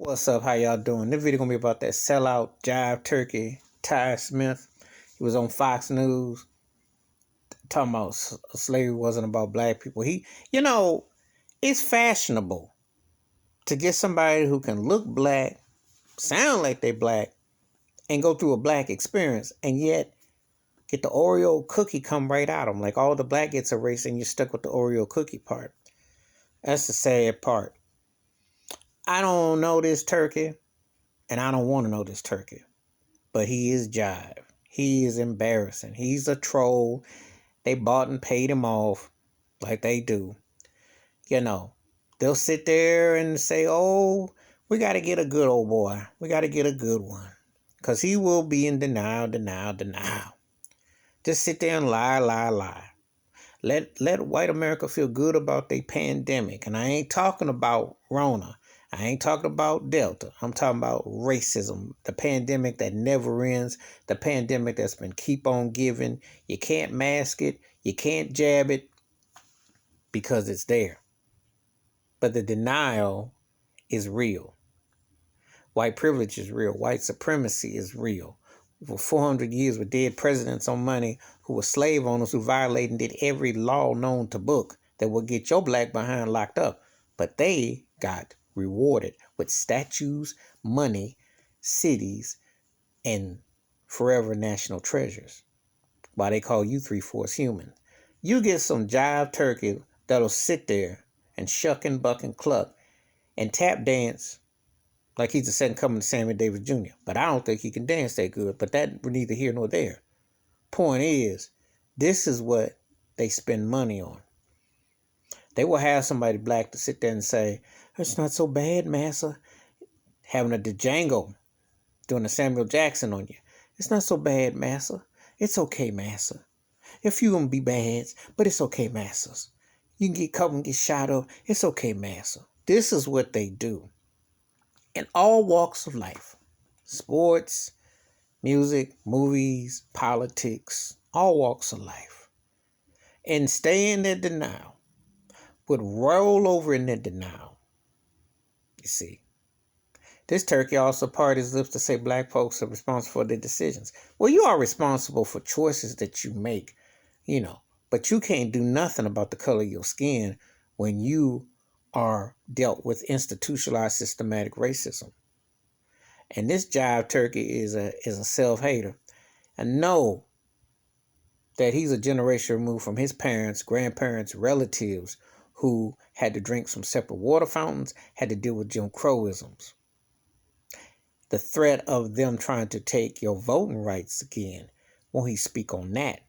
What's up? How y'all doing? This video gonna be about that sellout jive turkey Ty Smith. He was on Fox News talking about slavery wasn't about black people. It's fashionable to get somebody who can look black, sound like they black, and go through a black experience, and yet get the Oreo cookie come right out of them. Like all the black gets erased, and you're stuck with the Oreo cookie part. That's the sad part. I don't know this turkey, and I don't want to know this turkey. But he is jive. He is embarrassing. He's a troll. They bought and paid him off like they do. They'll sit there and say, oh, we got to get a good old boy. We got to get a good one. Because he will be in denial. Just sit there and lie. Let white America feel good about their pandemic. And I ain't talking about Rona. I ain't talking about Delta. I'm talking about racism, the pandemic that never ends, the pandemic that's been keep on giving. You can't mask it. You can't jab it because it's there. But the denial is real. White privilege is real. White supremacy is real. For 400 years with dead presidents on money who were slave owners who violated and did every law known to book that would get your black behind locked up. But they got rewarded with statues, money, cities, and forever national treasures. Why they call you 3/4 human. You get some jive turkey that'll sit there and shuck and buck and cluck and tap dance like he's the second coming to Sammy Davis Jr. But I don't think he can dance that good. But that we're neither here nor there. Point is, this is what they spend money on. They will have somebody black to sit there and say, it's not so bad, massa. Having a Django doing a Samuel Jackson on you. It's not so bad, massa. It's okay, massa. If you're going to be bad, but it's okay, massas. You can get caught and get shot up. It's okay, massa. This is what they do. In all walks of life. Sports, music, movies, politics, all walks of life. And stay in their denial. Would roll over in their denial. You see. This turkey also parted his lips to say black folks are responsible for their decisions. Well, you are responsible for choices that you make, but you can't do nothing about the color of your skin when you are dealt with institutionalized systematic racism. And this jive turkey is a self-hater. And know that he's a generation removed from his parents, grandparents, relatives who had to drink some separate water fountains, had to deal with Jim Crowisms. The threat of them trying to take your voting rights again, won't he speak on that?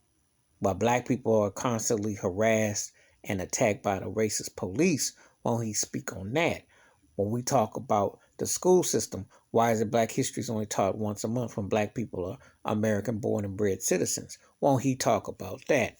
While black people are constantly harassed and attacked by the racist police, won't he speak on that? When we talk about the school system, why is it Black history is only taught once a month when black people are American born and bred citizens? Won't he talk about that?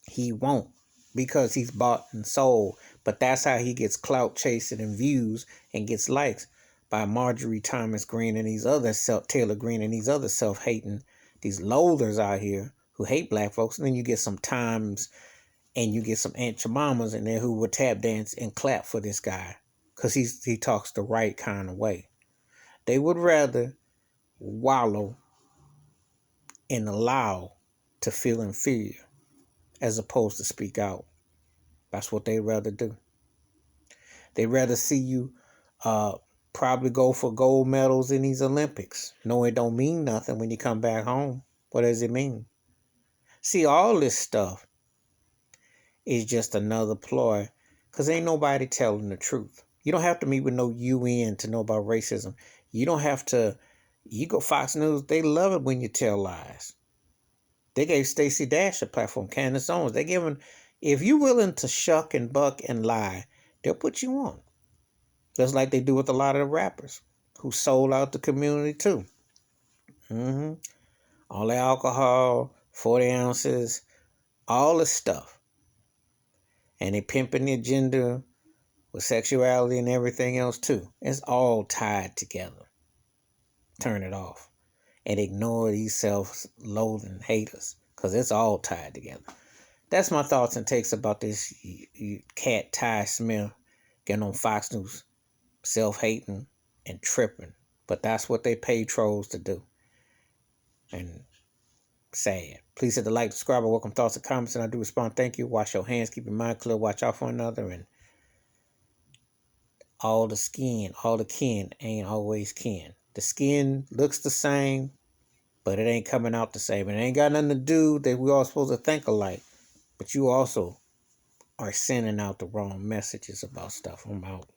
He won't, because he's bought and sold. But that's how he gets clout chasing and views and gets likes by Marjorie Thomas Green and these other Taylor Green and these other self-hating, these loathers out here who hate black folks. And then you get some Times and you get some Aunt Jemimas in there who will tap dance and clap for this guy because he talks the right kind of way. They would rather wallow and allow to feel inferior as opposed to speak out. That's what they'd rather do. They'd rather see you probably go for gold medals in these Olympics. No, it don't mean nothing when you come back home. What does it mean? See, all this stuff is just another ploy because ain't nobody telling the truth. You don't have to meet with no UN to know about racism. You don't have to. You go Fox News, they love it when you tell lies. They gave Stacey Dash a platform, Candace Owens. They giving, if you're willing to shuck and buck and lie, they'll put you on. Just like they do with a lot of the rappers who sold out the community too. All the alcohol, 40 ounces, all the stuff. And they pimping the agenda with sexuality and everything else too. It's all tied together. Turn it off. And ignore these self-loathing haters. Because it's all tied together. That's my thoughts and takes about this cat Ty Smith getting on Fox News, self-hating and tripping. But that's what they pay trolls to do. And sad. Please hit the like, subscribe, and welcome thoughts and comments. And I do respond. Thank you. Wash your hands. Keep your mind clear. Watch out for one another. And all the kin ain't always kin. The skin looks the same, but it ain't coming out the same. And it ain't got nothing to do that we all supposed to think alike. But you also are sending out the wrong messages about stuff. I'm out.